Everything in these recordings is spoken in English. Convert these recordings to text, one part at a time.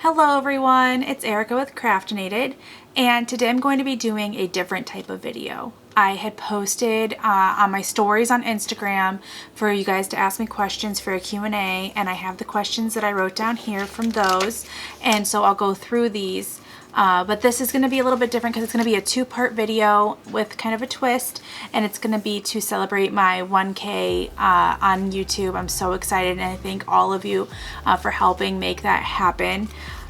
Hello everyone, it's Erica with Crafteinated, and today I'm going to be doing a different type of video. I had posted on my stories on Instagram for you guys to ask me questions for a Q&A, and I have the questions that I wrote down here from those, and so I'll go through these. But this is going to be a little bit different because it's going to be a two-part video with kind of a twist, and it's going to be to celebrate my 1K on YouTube. I'm so excited, and I thank all of you for helping make that happen.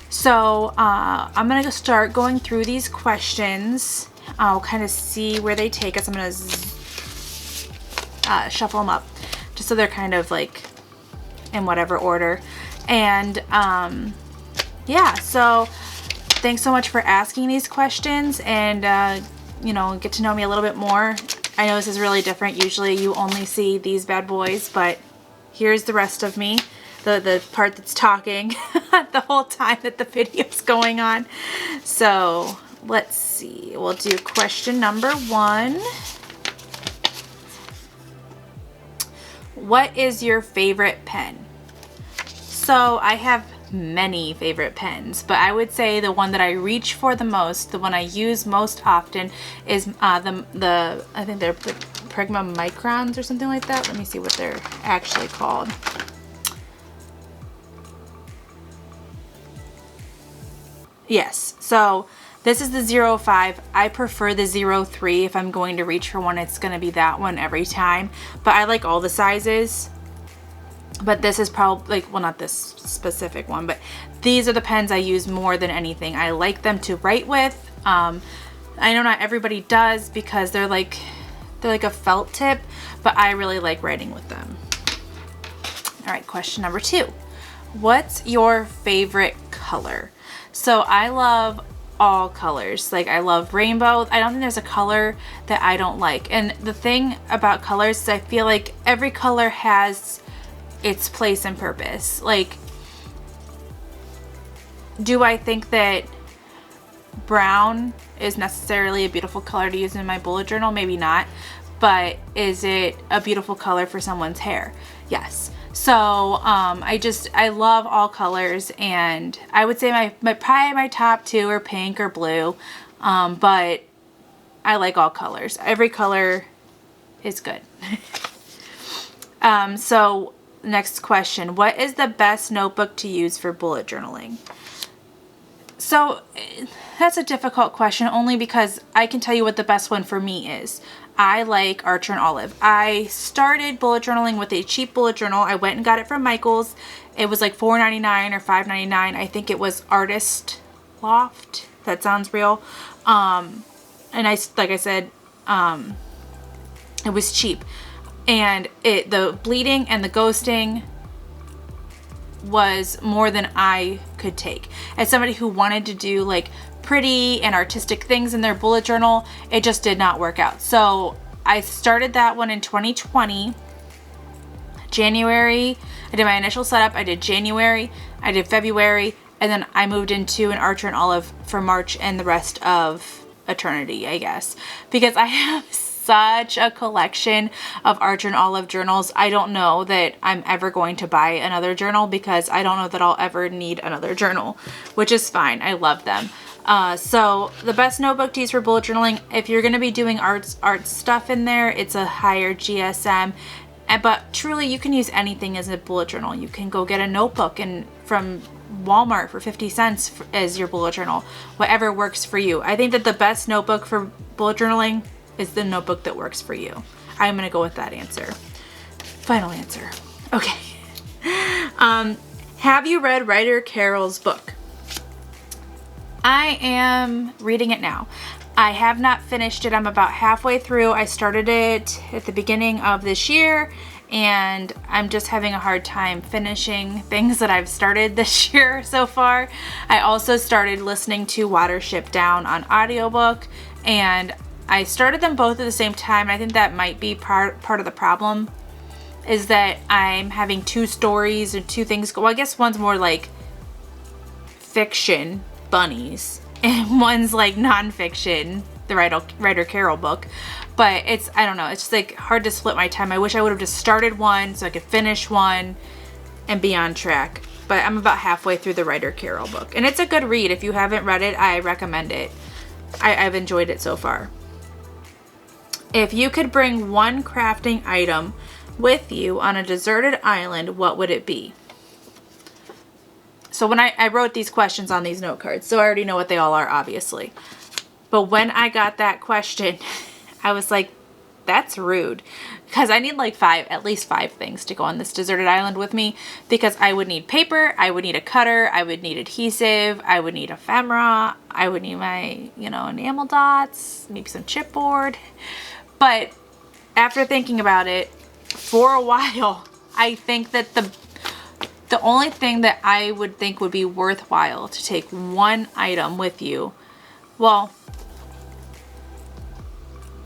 So I'm going to start going through these questions. I'll kind of see where they take us. I'm going to shuffle them up just so they're kind of like in whatever order. And yeah, so thanks so much for asking these questions, and you know, get to know me a little bit more. I know this is really different. Usually you only see these bad boys, but here's the rest of me, the part that's talking the whole time that the video's going on. So let's see, we'll do question number 1. What is your favorite pen? So I have many favorite pens, but I would say the one that I reach for the most, the one I use most often, is I think they're the Prigma Microns or something like that. Let me see what they're actually called. Yes, so this is the 05. I prefer the 03. If I'm going to reach for one, it's going to be that one every time, but I like all the sizes. But this is probably, like, well, not this specific one, but these are the pens I use more than anything. I like them to write with. I know not everybody does because they're like a felt tip, but I really like writing with them. All right, question number 2. What's your favorite color? So I love all colors. Like, I love rainbow. I don't think there's a color that I don't like. And the thing about colors is I feel like every color has its place and purpose. Like, do I think that brown is necessarily a beautiful color to use in my bullet journal? Maybe not. But is it a beautiful color for someone's hair? Yes. So I love all colors, and I would say probably my top 2 are pink or blue, but I like all colors. Every color is good. So next question, what is the best notebook to use for bullet journaling? So that's a difficult question, only because I can tell you what the best one for me is. I like Archer and Olive. I started bullet journaling with a cheap bullet journal. I went and got it from Michael's. It was like $4.99 or $5.99. I think it was Artist Loft. That sounds real. And like I said, it was cheap. And the bleeding and the ghosting was more than I could take. As somebody who wanted to do like pretty and artistic things in their bullet journal, it just did not work out. So I started that one in 2020. January, I did my initial setup. I did January, I did February, and then I moved into an Archer and Olive for March and the rest of eternity, I guess, because I have such a collection of Archer and Olive journals. I don't know that I'm ever going to buy another journal because I don't know that I'll ever need another journal, which is fine. I love them. So the best notebook to use for bullet journaling, if you're going to be doing art stuff in there, it's a higher GSM. But truly, you can use anything as a bullet journal. You can go get a notebook from Walmart for 50 cents as your bullet journal. Whatever works for you. I think that the best notebook for bullet journaling is the notebook that works for you. I'm gonna go with that answer. Final answer. Okay. Have you read Writer Carol's book? I am reading it now. I have not finished it. I'm about halfway through. I started it at the beginning of this year, and I'm just having a hard time finishing things that I've started this year so far. I also started listening to Watership Down on audiobook, and I started them both at the same time. I think that might be part of the problem, is that I'm having 2 stories or 2 things go. Well, I guess one's more like fiction, bunnies, and one's like nonfiction, the Writer Carol book. But I don't know, it's just like hard to split my time. I wish I would have just started one so I could finish one and be on track. but I'm about halfway through the Writer Carol book. And it's a good read. If you haven't read it, I recommend it. I've enjoyed it so far. If you could bring one crafting item with you on a deserted island, what would it be? So when I wrote these questions on these note cards, so I already know what they all are, obviously. But when I got that question, I was like, that's rude. Because I need like at least five things to go on this deserted island with me. Because I would need paper, I would need a cutter, I would need adhesive, I would need ephemera, I would need my, enamel dots, maybe some chipboard. But after thinking about it for a while, I think that the only thing that I would think would be worthwhile to take one item with you, well,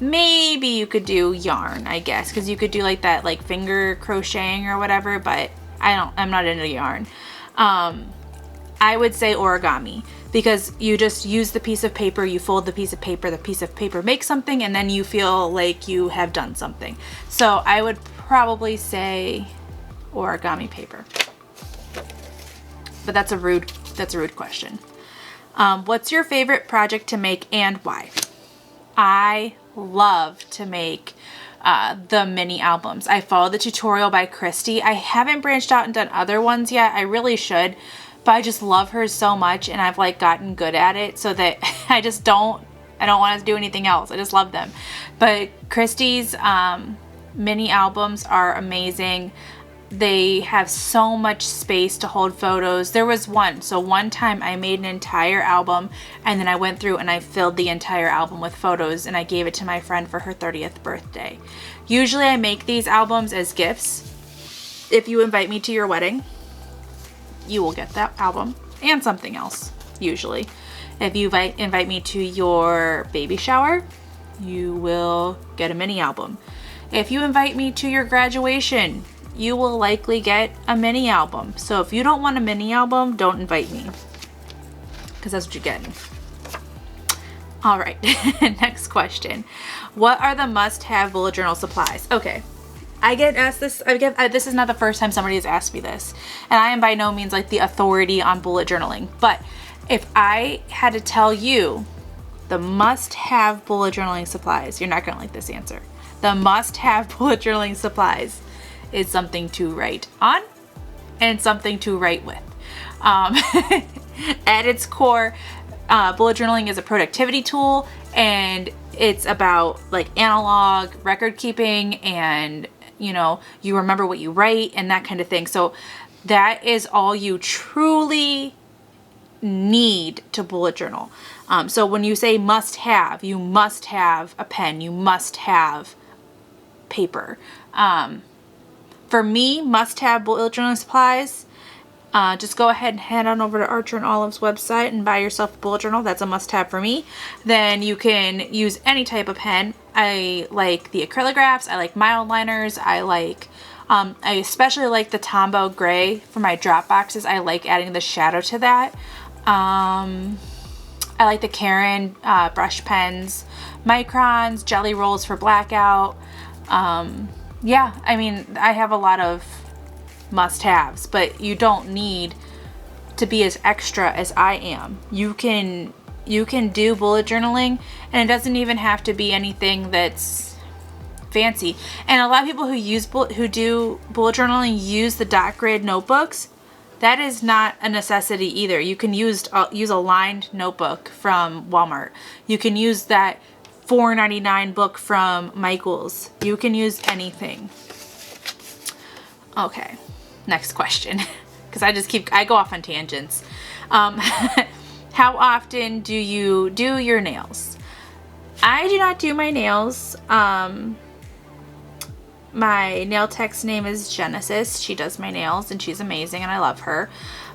maybe you could do yarn, I guess, because you could do like that like finger crocheting or whatever, but I'm not into yarn. I would say origami, because you just use the piece of paper, you fold the piece of paper makes something, and then you feel like you have done something. So I would probably say origami paper. But that's a rude question. What's your favorite project to make and why? I love to make the mini albums. I follow the tutorial by Christy. I haven't branched out and done other ones yet. I really should, but I just love her so much, and I've like gotten good at it so that I don't want to do anything else. I just love them. But Christy's mini albums are amazing. They have so much space to hold photos. There was one time I made an entire album, and then I went through and I filled the entire album with photos, and I gave it to my friend for her 30th birthday. Usually I make these albums as gifts. If you invite me to your wedding, you will get that album and something else, usually. If you invite me to your baby shower, you will get a mini album. If you invite me to your graduation, you will likely get a mini album. So if you don't want a mini album, don't invite me, because that's what you're getting. All right, next question. What are the must-have bullet journal supplies? Okay, I get asked this. This is not the first time somebody has asked me this, and I am by no means like the authority on bullet journaling. But if I had to tell you the must-have bullet journaling supplies, you're not gonna like this answer. The must-have bullet journaling supplies is something to write on and something to write with. At its core, bullet journaling is a productivity tool, and it's about like analog record keeping, and you remember what you write and that kind of thing. So that is all you truly need to bullet journal. So when you say must have, you must have a pen, you must have paper. For me, must-have bullet journaling supplies, just go ahead and head on over to Archer and Olive's website and buy yourself a bullet journal. That's a must-have for me. Then you can use any type of pen. I like the acrylographs. I like mild liners. I especially like the Tombow Gray for my drop boxes. I like adding the shadow to that. I like the Caron brush pens, microns, jelly rolls for blackout. Yeah, I mean, I have a lot of must-haves, but you don't need to be as extra as I am. You can do bullet journaling, and it doesn't even have to be anything that's fancy. And a lot of people who do bullet journaling use the dot grid notebooks. That is not a necessity either. You can use a lined notebook from Walmart. You can use that $4.99 book from Michael's. You can use anything. Okay, next question, because I go off on tangents. How often do you do your nails? I do not do my nails. My nail tech's name is Genesis. She does my nails, and she's amazing, and I love her.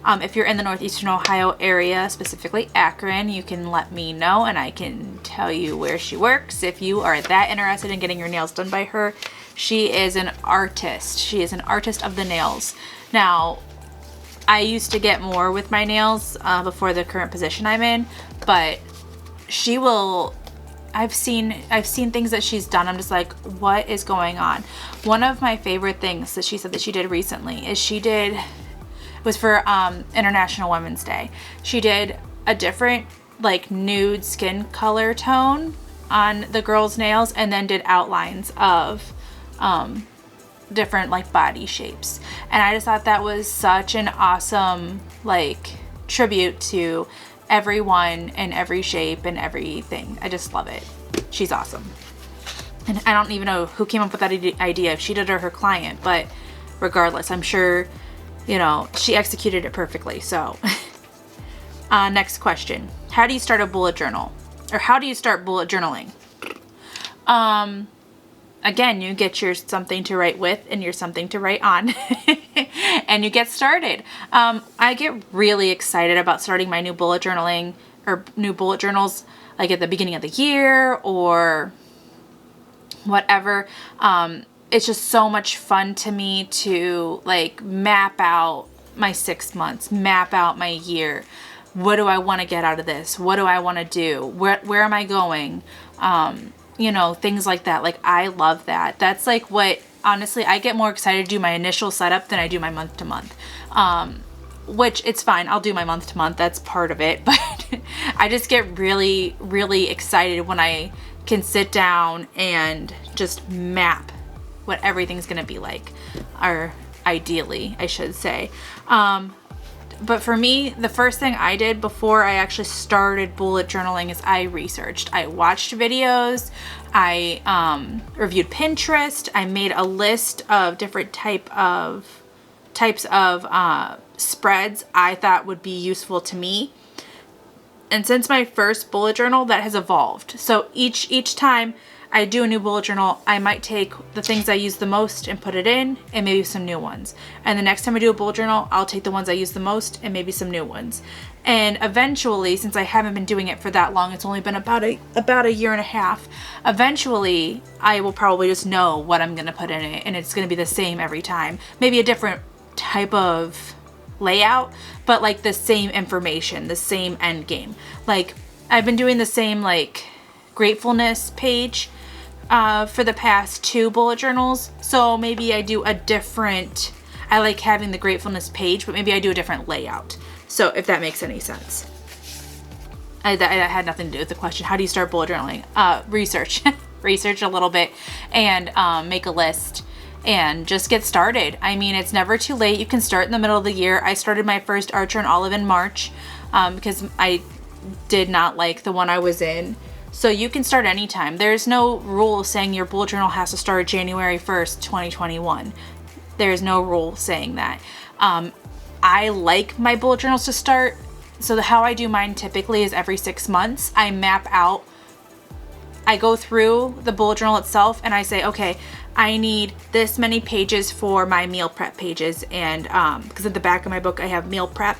If you're in the Northeastern Ohio area, specifically Akron, you can let me know, and I can tell you where she works. If you are that interested in getting your nails done by her, she is an artist. She is an artist of the nails. Now, I used to get more with my nails before the current position I'm in, but she will... I've seen things that she's done. I'm just like, what is going on? One of my favorite things that she said that she did recently is she did, It was for International Women's Day. She did a different like nude skin color tone on the girls' nails, and then did outlines of different like body shapes. And I just thought that was such an awesome like tribute to everyone and every shape and everything. I just love it. She's awesome. And I don't even know who came up with that idea, if she did or her client, but regardless, I'm sure, you know, she executed it perfectly. So next question. How do you start a bullet journal? Or how do you start bullet journaling? Again, you get your something to write with and your something to write on and you get started. I get really excited about starting my new bullet journaling or new bullet journals like at the beginning of the year or whatever. It's just so much fun to me to like map out my 6 months, map out my year. What do I want to get out of this? What do I want to do? Where am I going? You know, things like that. Like, I love that. That's like what, honestly, I get more excited to do my initial setup than I do my month to month. Which it's fine. I'll do my month to month. That's part of it. But I just get really, really excited when I can sit down and just map what everything's going to be like. Or ideally, I should say. But for me, the first thing I did before I actually started bullet journaling is I researched. I watched videos, I reviewed Pinterest, I made a list of different types of spreads I thought would be useful to me. And since my first bullet journal, that has evolved. So each time I do a new bullet journal, I might take the things I use the most and put it in, and maybe some new ones. And the next time I do a bullet journal, I'll take the ones I use the most and maybe some new ones. And eventually, since I haven't been doing it for that long, it's only been about a year and a half, eventually I will probably just know what I'm going to put in it, and it's going to be the same every time. Maybe a different type of layout, but like the same information, the same end game. Like, I've been doing the same like gratefulness page for the past 2 bullet journals. So maybe I do a different, I like having the gratefulness page, but maybe I do a different layout. So if that makes any sense. That had nothing to do with the question. How do you start bullet journaling? Research. Research a little bit and make a list and just get started. I mean, it's never too late. You can start in the middle of the year. I started my first Archer and Olive in March because I did not like the one I was in. So you can start anytime. There's no rule saying your bullet journal has to start January 1st, 2021. There's no rule saying that. I like my bullet journals to start. So how I do mine typically is every 6 months. I map out, I go through the bullet journal itself and I say, okay, I need this many pages for my meal prep pages. And because at the back of my book, I have meal prep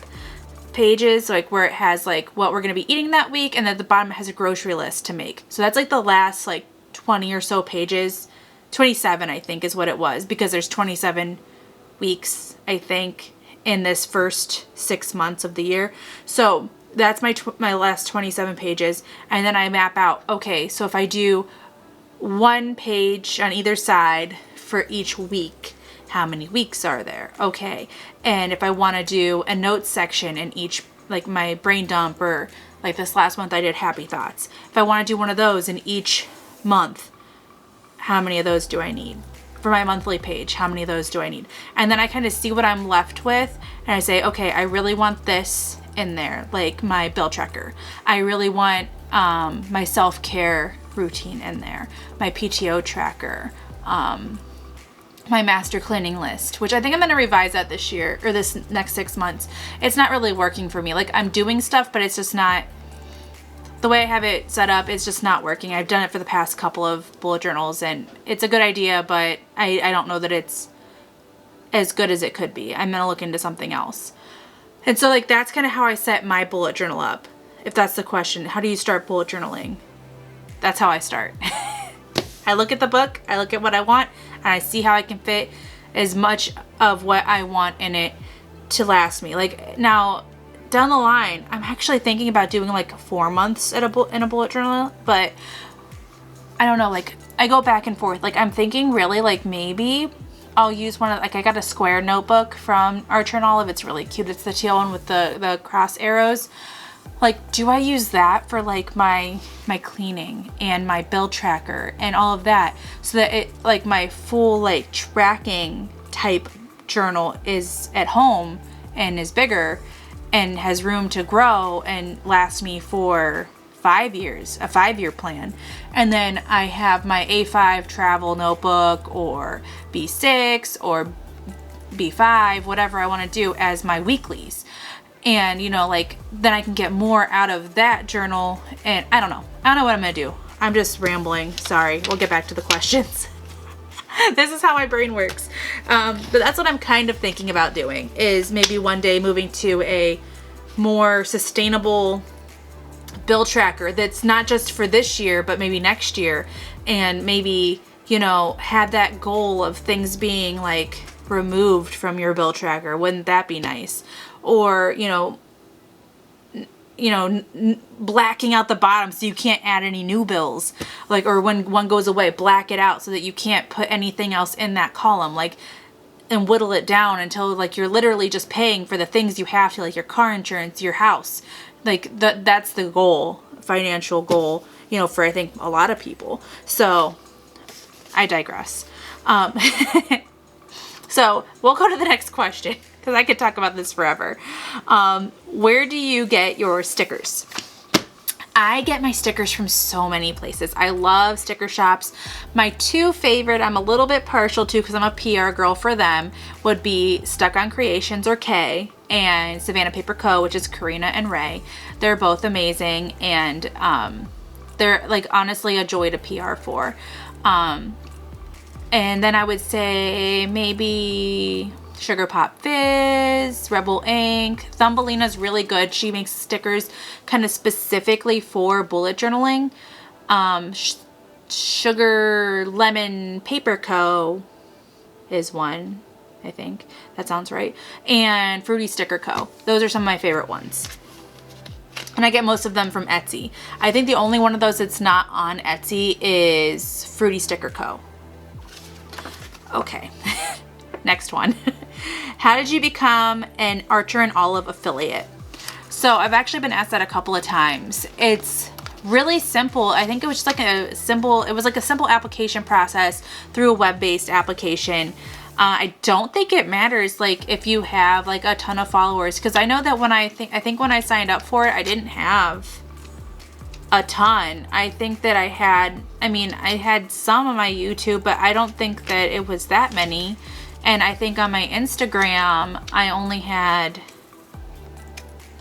pages, like where it has like what we're going to be eating that week, and at the bottom it has a grocery list to make. So that's like the last like 20 or so pages. 27 I think is what it was, because there's 27 weeks I think in this first 6 months of the year. So that's my last 27 pages, and then I map out, okay, so if I do 1 page on either side for each week, how many weeks are there? Okay. And if I want to do a notes section in each, like my brain dump, or like this last month I did happy thoughts. If I want to do one of those in each month, how many of those do I need? For my monthly page, how many of those do I need? And then I kind of see what I'm left with and I say, okay, I really want this in there, like my bill tracker. I really want my self-care routine in there, my PTO tracker, my master cleaning list, which I think I'm going to revise that this year or this next 6 months. It's not really working for me. Like, I'm doing stuff, but it's just not, the way I have it set up, it's just not working. I've done it for the past couple of bullet journals and it's a good idea, but I don't know that it's as good as it could be. I'm going to look into something else. And so like, that's kind of how I set my bullet journal up. If that's the question, how do you start bullet journaling? That's how I start. I look at the book, I look at what I want, and I see how I can fit as much of what I want in it to last me. Like, now, down the line, I'm actually thinking about doing like 4 months in a bullet journal, but I don't know, like, I go back and forth. Like, I'm thinking really like maybe I'll use one of, like, I got a square notebook from Archer and Olive. It's really cute. It's the teal one with the cross arrows. Like, do I use that for like my cleaning and my bill tracker and all of that, so that it, like, my full like tracking type journal is at home and is bigger and has room to grow and last me for 5 years, a 5-year plan. And then I have my A5 travel notebook or B6 or B5, whatever I want to do as my weeklies. And, you know, like, then I can get more out of that journal. And I don't know what I'm gonna do. I'm just rambling. Sorry. We'll get back to the questions. This is how my brain works. But that's what I'm kind of thinking about doing, is maybe one day moving to a more sustainable bill tracker that's not just for this year, but maybe next year. And maybe, you know, have that goal of things being like removed from your bill tracker. Wouldn't that be nice? Or, blacking out the bottom so you can't add any new bills. Like, or when one goes away, black it out so that you can't put anything else in that column. Like, and whittle it down until, like, you're literally just paying for the things you have to, like your car insurance, your house. Like, that's the goal, financial goal, for I think a lot of people. So I digress. So we'll go to the next question, because I could talk about this forever. Where do you get your stickers? I get my stickers from so many places. I love sticker shops. My two favorite, I'm a little bit partial to because I'm a PR girl for them, would be Stuck on Creations, or Kay, and Savannah Paper Co., which is Karina and Ray. They're both amazing, and they're, like, honestly a joy to PR for. And then I would say maybe Sugar Pop Fizz, Rebel Ink. Thumbelina's really good. She makes stickers kind of specifically for bullet journaling. Sugar Lemon Paper Co. is one, I think. That sounds right. And Fruity Sticker Co. Those are some of my favorite ones. And I get most of them from Etsy. I think the only one of those that's not on Etsy is Fruity Sticker Co. Okay, next one. How did you become an Archer and Olive affiliate? So I've actually been asked that a couple of times. It's really simple. I think it was just like a simple application process through a web-based application. I don't think it matters, like, if you have like a ton of followers, because I know that when I think when I signed up for it, I didn't have a ton. I think that I had some on my YouTube, but I don't think that it was that many. And I think on my Instagram, I only had,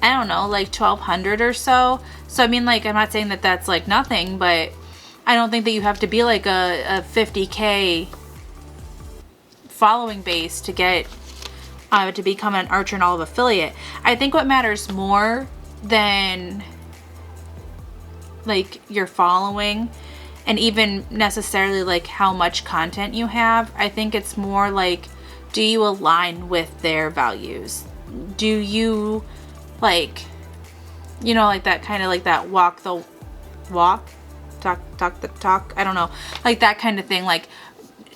I don't know, like 1,200 or so. So, I mean, like, I'm not saying that that's like nothing, but I don't think that you have to be like a 50K following base to get, to become an Archer and Olive affiliate. I think what matters more than like your following and even necessarily like how much content you have, I think it's more like, do you align with their values? Do you like, like that kind of like that walk the walk, talk the talk, I don't know, like that kind of thing. Like,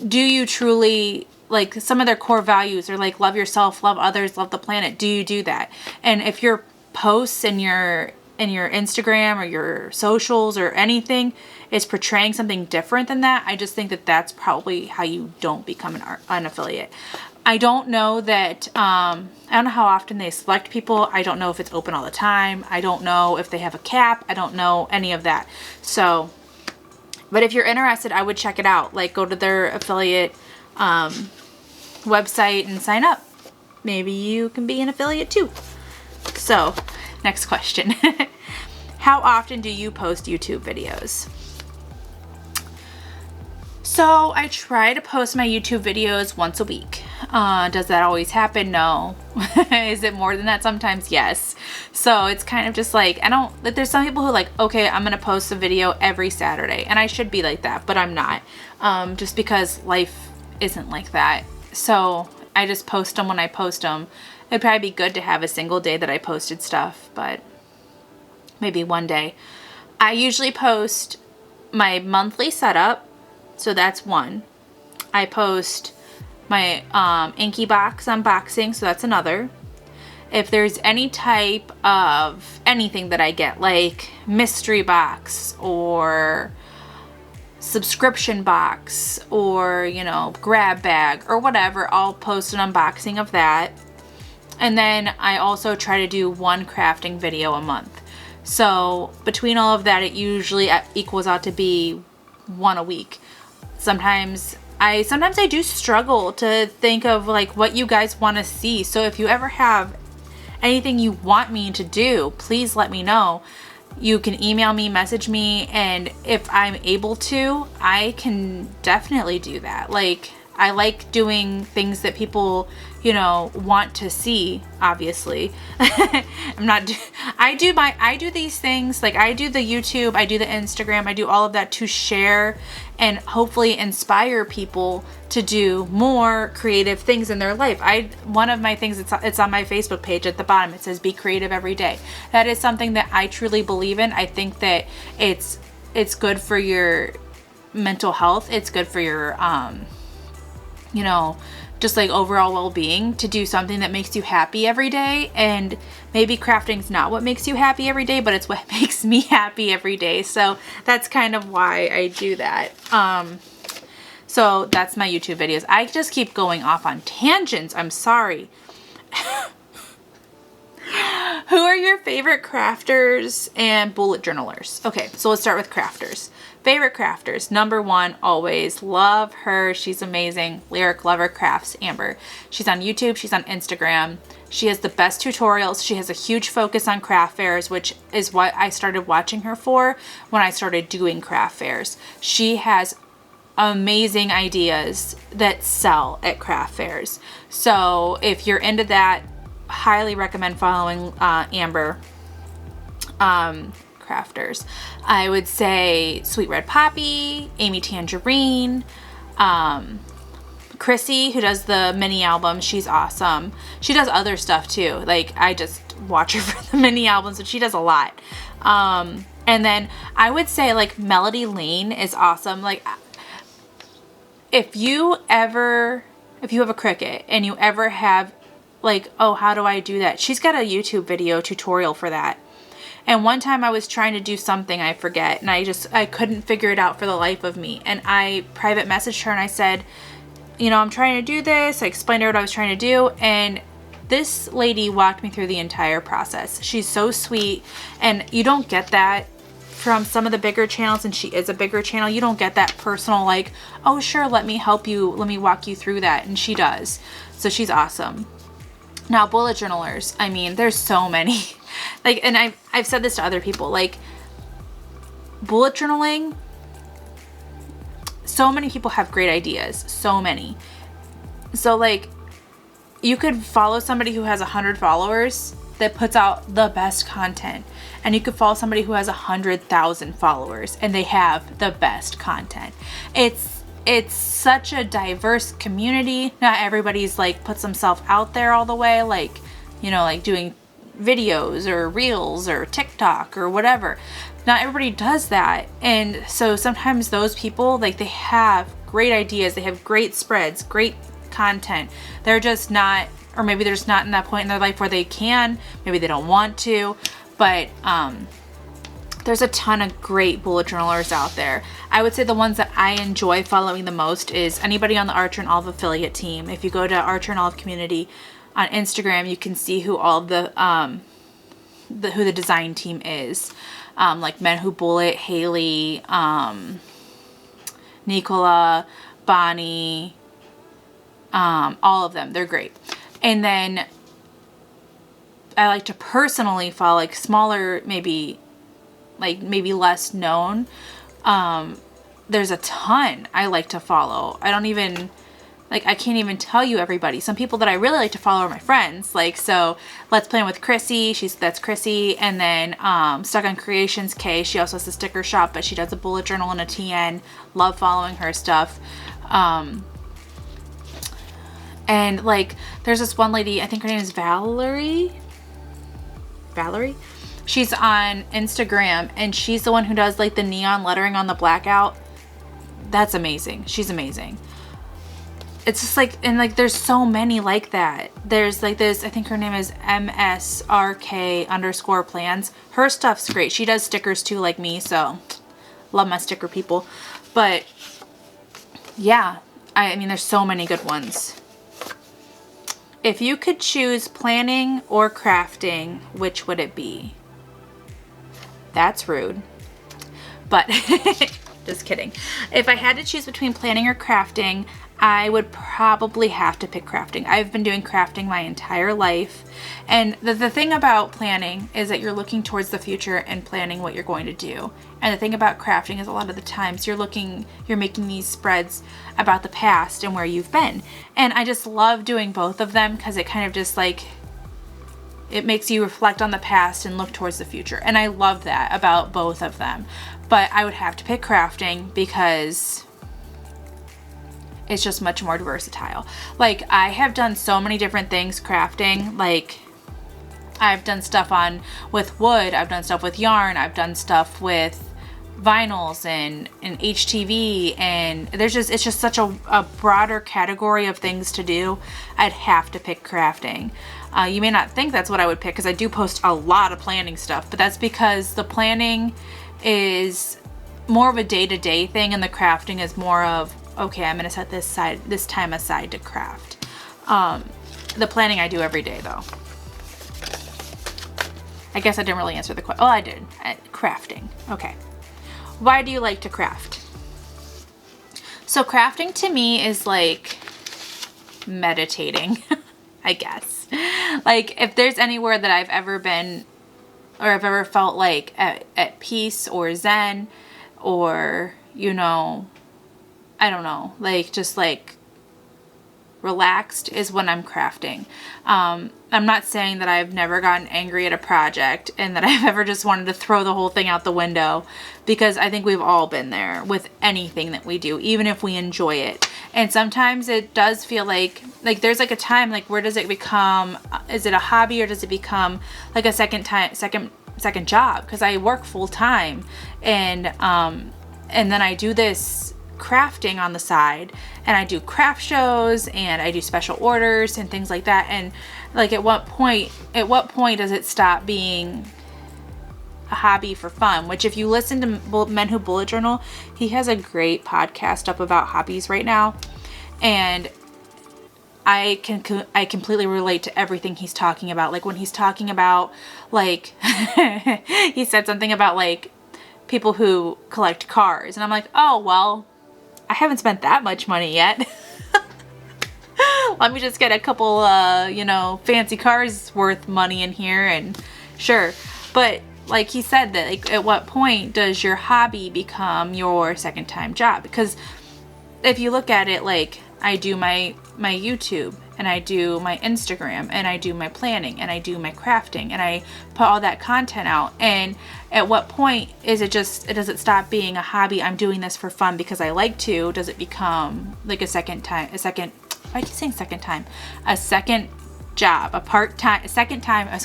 do you truly, like, some of their core values are like love yourself, love others, love the planet? Do you do that? And if your posts and your Instagram or your socials or anything is portraying something different than that, I just think that that's probably how you don't become an affiliate. I don't know that, I don't know how often they select people. I don't know if it's open all the time. I don't know if they have a cap. I don't know any of that. So, but if you're interested, I would check it out. Like, go to their affiliate website and sign up. Maybe you can be an affiliate too. So, next question. How often do you post YouTube videos? So I try to post my YouTube videos once a week. Does that always happen? No. Is it more than that? Sometimes yes. So it's kind of just like, there's some people who are like, okay, I'm going to post a video every Saturday. And I should be like that, but I'm not. Just because life isn't like that. So I just post them when I post them. It'd probably be good to have a single day that I posted stuff, but maybe one day. I usually post my monthly setup, so that's one. I post my Inky box unboxing, so that's another. If there's any type of anything that I get, like mystery box or subscription box or, you know, grab bag or whatever, I'll post an unboxing of that. And then I also try to do one crafting video a month. So between all of that, it usually equals out to be one a week. Sometimes I do struggle to think of like what you guys want to see. So if you ever have anything you want me to do, please let me know. You can email me, message me, and if I'm able to, I can definitely do that. Like, I like doing things that people, you know, want to see, obviously. I do these things, like I do the YouTube, I do the Instagram, I do all of that to share and hopefully inspire people to do more creative things in their life. One of my things, it's on my Facebook page at the bottom, it says be creative every day. That is something that I truly believe in. I think that it's good for your mental health. It's good for your, you know, just like overall well-being to do something that makes you happy every day. And maybe crafting's not what makes you happy every day, but it's what makes me happy every day. So that's kind of why I do that. So that's my YouTube videos. I just keep going off on tangents. I'm sorry. Who are your favorite crafters and bullet journalers? Okay, so let's start with crafters. Favorite crafters, number one, always love her. She's amazing. Lyric Lover Crafts, Amber. She's on YouTube. She's on Instagram. She has the best tutorials. She has a huge focus on craft fairs, which is what I started watching her for when I started doing craft fairs. She has amazing ideas that sell at craft fairs. So if you're into that, highly recommend following Amber. Crafters, I would say Sweet Red Poppy, Amy Tangerine, Chrissy, who does the mini album. She's awesome. She does other stuff too. Like, I just watch her for the mini albums, but she does a lot. And then I would say like Melody Lane is awesome. Like, if you have a Cricut and you ever have like, oh, how do I do that? She's got a YouTube video tutorial for that. And one time I was trying to do something, I forget, and I couldn't figure it out for the life of me. And I private messaged her and I said, you know, I'm trying to do this. I explained to her what I was trying to do. And this lady walked me through the entire process. She's so sweet. And you don't get that from some of the bigger channels, and she is a bigger channel. You don't get that personal, like, oh, sure, let me help you. Let me walk you through that. And she does. So she's awesome. Now, bullet journalers, I mean, there's so many. Like, and I've said this to other people, like, bullet journaling, so many people have great ideas, so many. So, like, you could follow somebody who has 100 followers that puts out the best content, and you could follow somebody who has 100,000 followers and they have the best content. It's such a diverse community. Not everybody's like puts themselves out there all the way, like, you know, like doing videos or reels or TikTok or whatever. Not everybody does that. And so sometimes those people, like, they have great ideas, they have great spreads, great content. They're just not, or maybe they're just not in that point in their life where they can, maybe they don't want to, but there's a ton of great bullet journalers out there. I would say the ones that I enjoy following the most is anybody on the Archer and Olive affiliate team. If you go to Archer and Olive community on Instagram, you can see who all the who the design team is. Like Men Who Bullet, Haley, Nicola, Bonnie, all of them. They're great. And then I like to personally follow like smaller, maybe less known. There's a ton I like to follow. I can't even tell you everybody. Some people that I really like to follow are my friends. Like, so Let's Plan with Chrissy. That's Chrissy. And then Stuck on Creations, Kay. She also has a sticker shop, but she does a bullet journal and a TN. Love following her stuff. And like, there's this one lady, I think her name is Valerie. She's on Instagram, and she's the one who does like the neon lettering on the blackout. That's amazing. She's amazing. it's just like, and like there's so many like that. There's like this, I think her name is MSRK_plans. Her stuff's great. She does stickers too, like me, so love my sticker people. But yeah, I mean, there's so many good ones. If you could choose planning or crafting, which would it be? That's rude. But just kidding. If I had to choose between planning or crafting, I would probably have to pick crafting. I've been doing crafting my entire life. And the thing about planning is that you're looking towards the future and planning what you're going to do. And the thing about crafting is a lot of the times you're making these spreads about the past and where you've been. And I just love doing both of them because it kind of just like, it makes you reflect on the past and look towards the future. And I love that about both of them. But I would have to pick crafting because it's just much more versatile. Like, I have done so many different things crafting. Like, I've done stuff with wood, I've done stuff with yarn, I've done stuff with vinyls and HTV, and it's just such a broader category of things to do. I'd have to pick crafting. You may not think that's what I would pick because I do post a lot of planning stuff, but that's because the planning is more of a day-to-day thing and the crafting is more of, okay, I'm gonna set this time aside to craft. The planning I do every day though. I guess I didn't really answer the question. Oh, I did. Crafting. Okay. Why do you like to craft? So crafting to me is like meditating, I guess. Like, if there's anywhere that I've ever been or I've ever felt like at peace or zen or, you know, I don't know, like just like relaxed is when I'm crafting. I'm not saying that I've never gotten angry at a project and that I've ever just wanted to throw the whole thing out the window, because I think we've all been there with anything that we do, even if we enjoy it. And sometimes it does feel like there's like a time, like where does it become, is it a hobby or does it become like a second job? Because I work full time and then I do this crafting on the side, and I do craft shows and I do special orders and things like that. And like, at what point does it stop being a hobby for fun? Which, if you listen to Men Who Bullet Journal, he has a great podcast up about hobbies right now, and I completely relate to everything he's talking about. Like, when he's talking about, like, he said something about like people who collect cars, and I'm like, oh well, I haven't spent that much money yet. Let me just get a couple, fancy cars worth money in here, and sure. But like he said, that like, at what point does your hobby become your second time job? Because if you look at it, like, I do my YouTube, and I do my Instagram, and I do my planning, and I do my crafting, and I put all that content out. And at what point does it stop being a hobby? I'm doing this for fun because I like to. Does it become like a second job, so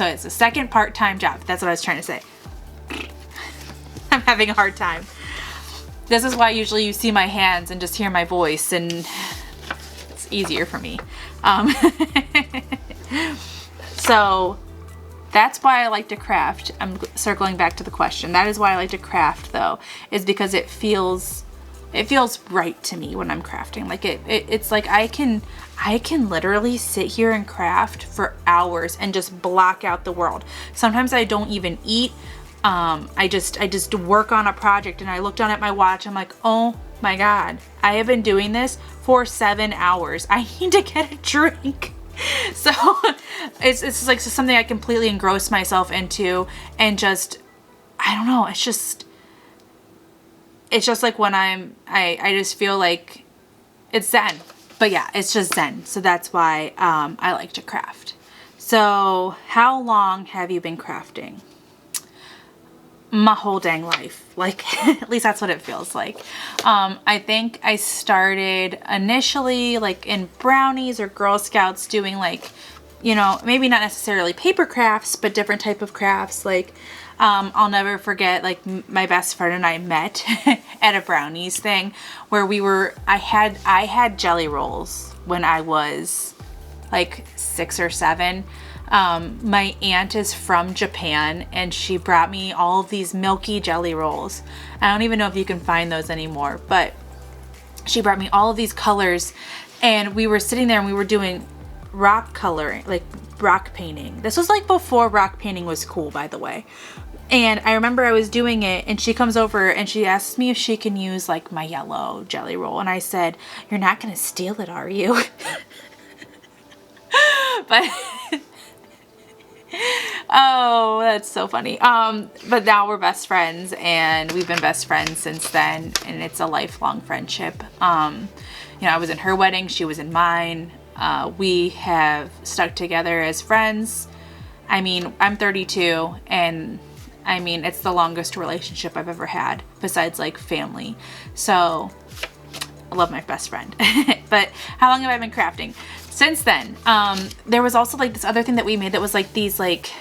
it's a second part-time job. That's what I was trying to say. I'm having a hard time. This is why usually you see my hands and just hear my voice, and it's easier for me. So that's why I like to craft. I'm circling back to the question. That is why I like to craft, though, is because it feels right to me when I'm crafting. Like, it's like I can literally sit here and craft for hours and just block out the world. Sometimes I don't even eat. I just work on a project, and I look down at my watch. I'm like, oh my God, I have been doing this for 7 hours. I need to get a drink. So it's like something I completely engross myself into, and just, I don't know. It's just like when I just feel like it's zen. But yeah, it's just zen. So that's why I like to craft. So how long have you been crafting? My whole dang life. Like, at least that's what it feels like. I think I started initially like in brownies or Girl Scouts, doing like, maybe not necessarily paper crafts, but different type of crafts. Like, I'll never forget, like, my best friend and I met at a brownies thing where I had jelly rolls when I was like 6 or 7. My aunt is from Japan and she brought me all of these milky jelly rolls. I don't even know if you can find those anymore, but she brought me all of these colors, and we were sitting there and we were doing rock coloring, like rock painting. This was like before rock painting was cool, by the way. And I remember I was doing it and she comes over and she asks me if she can use like my yellow jelly roll. And I said, "You're not gonna steal it, are you?" But oh, that's so funny. But now we're best friends, and we've been best friends since then, and it's a lifelong friendship. You know, I was in her wedding, she was in mine. We have stuck together as friends. I mean, I'm 32, and I mean, it's the longest relationship I've ever had besides like family. So I love my best friend. But how long have I been crafting? Since then, there was also like this other thing that we made that was like these like,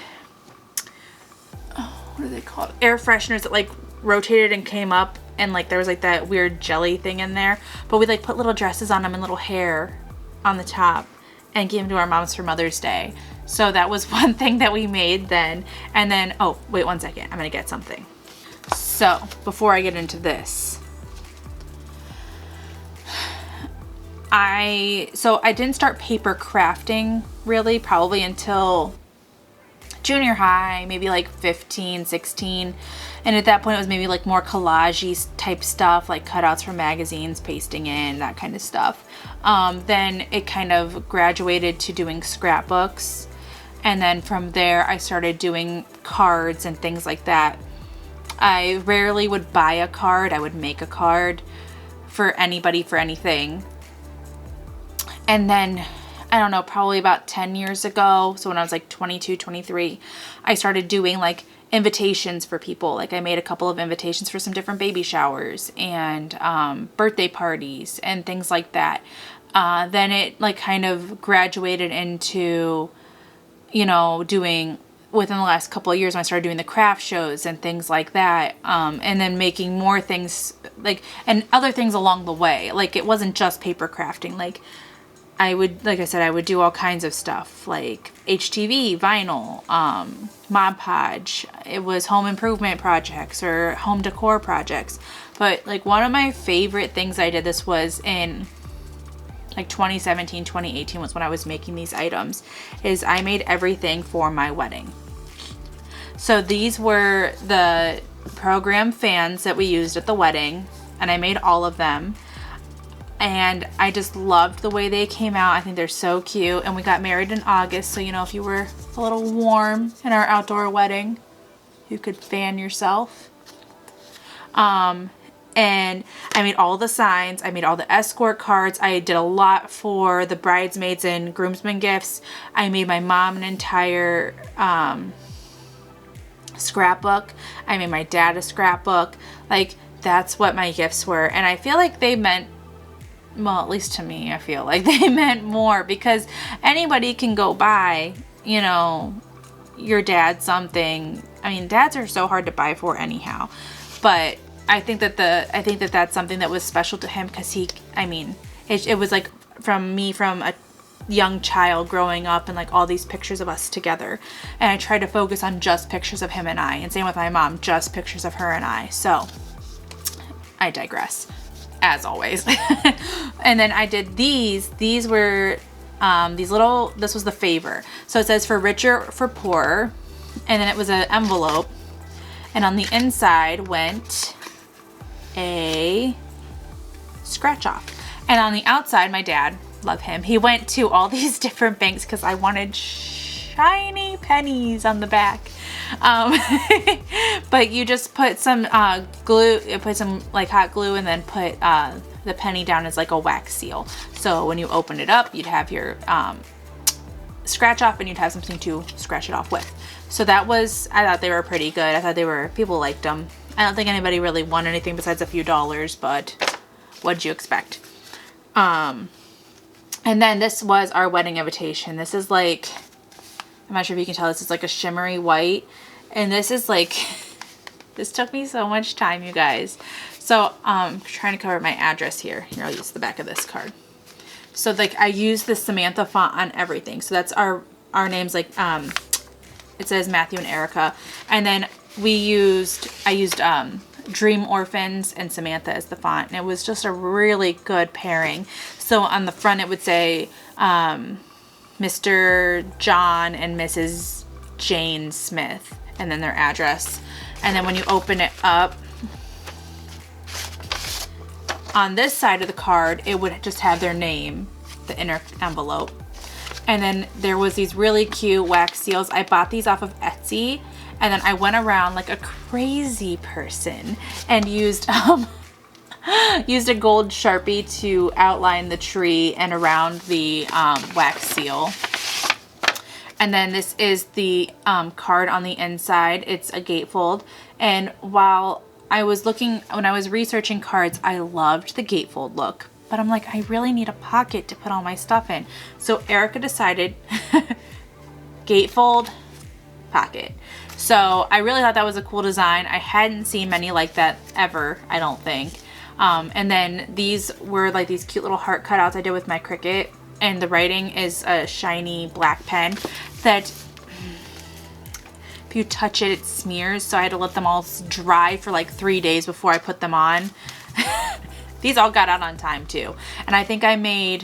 oh, what are they called? Air fresheners that like rotated and came up, and like there was like that weird jelly thing in there. But we like put little dresses on them and little hair on the top and gave them to our moms for Mother's Day. So that was one thing that we made then. And then, oh, wait 1 second. I'm gonna get something. So before I get into this, I didn't start paper crafting really probably until junior high, maybe like 15, 16. And at that point it was maybe like more collage-y type stuff, like cutouts from magazines, pasting in, that kind of stuff. Then it kind of graduated to doing scrapbooks. And then from there I started doing cards and things like that. I rarely would buy a card. I would make a card for anybody, for anything. And then, I don't know, probably about 10 years ago, so when I was like 22, 23, I started doing like invitations for people. Like I made a couple of invitations for some different baby showers and birthday parties and things like that. Then it like kind of graduated into, you know, doing, within the last couple of years when I started doing the craft shows and things like that, and then making more things like, and other things along the way. Like it wasn't just paper crafting. Like I would, like I said, I would do all kinds of stuff like HTV, vinyl, Mod Podge. It was home improvement projects or home decor projects. But like one of my favorite things I did, this was in like 2017, 2018 was when I was making these items, is I made everything for my wedding. So these were the program fans that we used at the wedding, and I made all of them. And I just loved the way they came out. I think they're so cute. And we got married in August, so you know, if you were a little warm in our outdoor wedding, you could fan yourself. And I made all the signs. I made all the escort cards. I did a lot for the bridesmaids and groomsmen gifts. I made my mom an entire scrapbook. I made my dad a scrapbook. Like, that's what my gifts were. And I feel like they meant, well, at least to me, I feel like they meant more, because anybody can go buy, you know, your dad something. I mean, dads are so hard to buy for anyhow, but I think that that's something that was special to him, because it was like from a young child growing up and like all these pictures of us together, and I tried to focus on just pictures of him and I, and same with my mom, just pictures of her and I. So I digress, as always. And then I did these were this was the favor. So it says for richer, for poorer, and then it was an envelope, and on the inside went a scratch off, and on the outside, my dad, love him, he went to all these different banks because I wanted shiny pennies on the back. But you just put some glue, put some like hot glue, and then put the penny down as like a wax seal. So when you open it up, you'd have your scratch off, and you'd have something to scratch it off with. So that was, I thought they were pretty good. I thought people liked them. I don't think anybody really won anything besides a few dollars, but what'd you expect? And then this was our wedding invitation. This is like, I'm not sure if you can tell, this is like a shimmery white, And this is like, this took me so much time, you guys. So I'm trying to cover my address here. Here, I'll use the back of this card. So like I use the Samantha font on everything. So that's our names, like it says Matthew and Ericka. And then I used Dream Orphans and Samantha as the font. And it was just a really good pairing. So on the front it would say Mr. John and Mrs. Jane Smith, and then their address. And then when you open it up, on this side of the card, it would just have their name, the inner envelope. And then there was these really cute wax seals. I bought these off of Etsy, and then I went around like a crazy person and used used a gold Sharpie to outline the tree and around the wax seal. And then this is the card on the inside. It's a gatefold. And while when I was researching cards, I loved the gatefold look. But I'm like, I really need a pocket to put all my stuff in. So Ericka decided gatefold pocket. So I really thought that was a cool design. I hadn't seen many like that ever, I don't think. And then these were like these cute little heart cutouts I did with my Cricut. And the writing is a shiny black pen that if you touch it, it smears. So I had to let them all dry for like 3 days before I put them on. These all got out on time too. And I think I made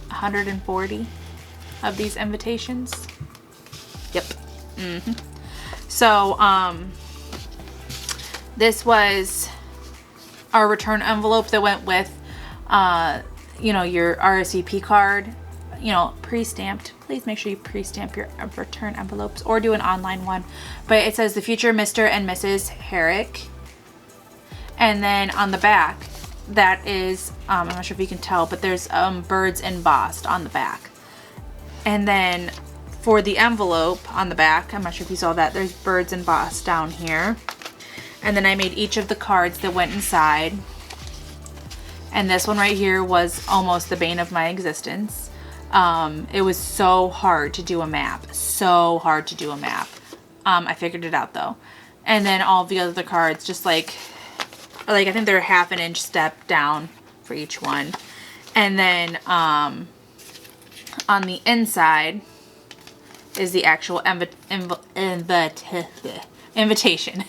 140 of these invitations. Yep. So, this was our return envelope that went with you know, your RSVP card, you know, pre-stamped. Please make sure you pre-stamp your return envelopes or do an online one. But it says the future Mr. and Mrs. Herrick. And then on the back, that is, I'm not sure if you can tell, but there's birds embossed on the back. And then for the envelope on the back, I'm not sure if you saw that, there's birds embossed down here. And then I made each of the cards that went inside. And this one right here was almost the bane of my existence. It was so hard to do a map. So hard to do a map. I figured it out though. And then all the other cards, just like I think they're half an inch step down for each one. And then on the inside is the actual invitation.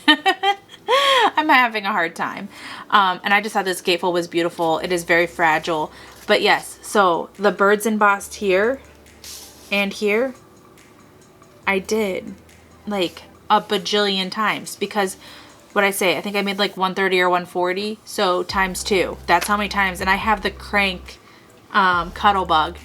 I'm having a hard time. And I just thought this gatefold was beautiful. It is very fragile. But yes, so the birds embossed here and here, I did like a bajillion times because what I say, I think I made like 130 or 140. So times 2. That's how many times. And I have the crank cuddle bug,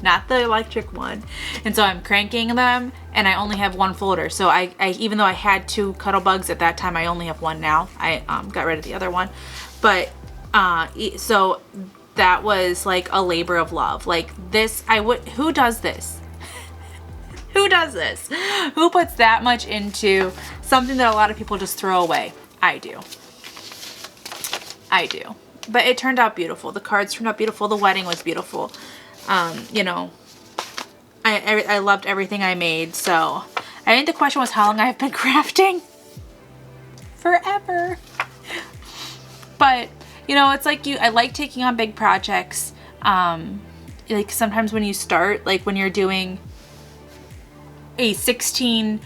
not the electric one. And so I'm cranking them and I only have one folder. So I even though I had 2 cuddle bugs at that time, I only have one now. I got rid of the other one. But so that was like a labor of love. Like this, who does this? Who does this? Who puts that much into something that a lot of people just throw away? I do. I do. But it turned out beautiful. The cards turned out beautiful. The wedding was beautiful. You know, I loved everything I made. So I think the question was how long I've been crafting. Forever. But you know, it's like I like taking on big projects. Like sometimes when you start, like when you're doing a 16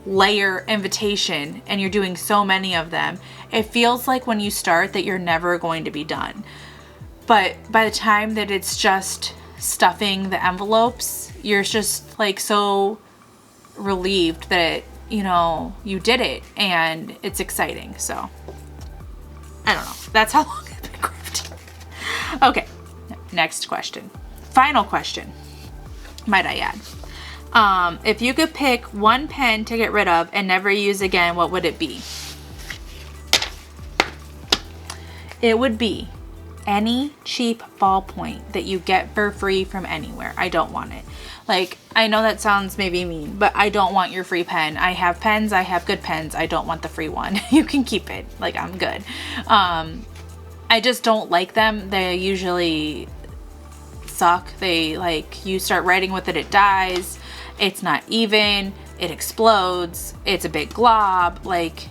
layer invitation and you're doing so many of them, it feels like when you start that you're never going to be done. But by the time that it's just stuffing the envelopes, you're just like so relieved that, you know, you did it and it's exciting. So I don't know. That's how long I've been crafting. Okay, next question. Final question, might I add. If you could pick one pen to get rid of and never use again, what would it be? It would be any cheap ballpoint that you get for free from anywhere. I don't want it. Like, I know that sounds maybe mean, but I don't want your free pen. I have pens, I have good pens. I don't want the free one. You can keep it. Like, I'm good. I just don't like them. They usually suck. They, like, you start writing with it, it dies. it's not even, it explodes, it's a big glob. Like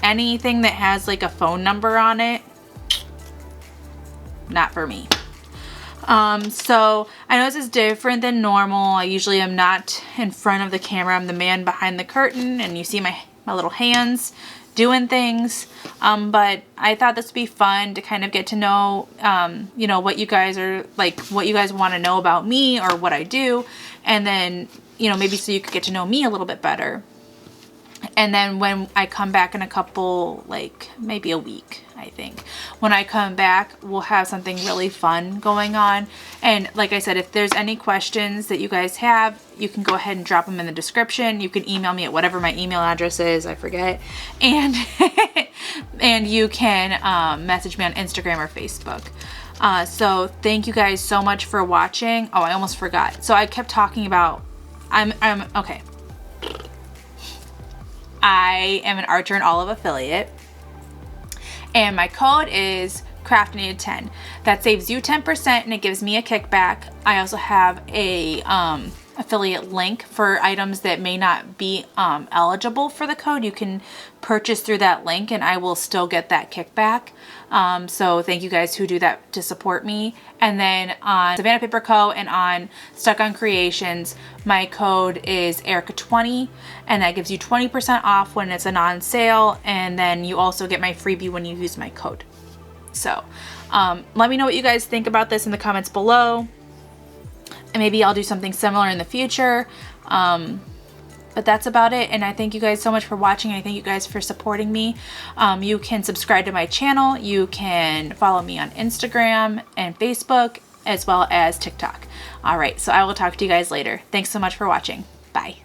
anything that has like a phone number on it, not for me. So I know this is different than normal. I usually am not in front of the camera. I'm the man behind the curtain, and you see my little hands doing things. But I thought this would be fun to kind of get to know, you know, what you guys are like, what you guys want to know about me or what I do. And then, you know, maybe so you could get to know me a little bit better. And then when I come back in a couple, like maybe a week, I think, when I come back, we'll have something really fun going on. And like I said, if there's any questions that you guys have, you can go ahead and drop them in the description. You can email me at whatever my email address is, I forget. And, and you can message me on Instagram or Facebook. So thank you guys so much for watching. Oh, I almost forgot. So I kept talking about, okay. I am an Archer and Olive affiliate, and my code is Crafteinated 10. That saves you 10% and it gives me a kickback. I also have a affiliate link for items that may not be eligible for the code. You can purchase through that link and I will still get that kickback. So thank you guys who do that to support me. And then on Savannah Paper Co. and on Stuck on Creations, my code is Ericka20, and that gives you 20% off when it's a non-sale. And then you also get my freebie when you use my code. So let me know what you guys think about this in the comments below. And maybe I'll do something similar in the future. But that's about it. And I thank you guys so much for watching. I thank you guys for supporting me. You can subscribe to my channel. You can follow me on Instagram and Facebook, as well as TikTok. All right, so I will talk to you guys later. Thanks so much for watching. Bye.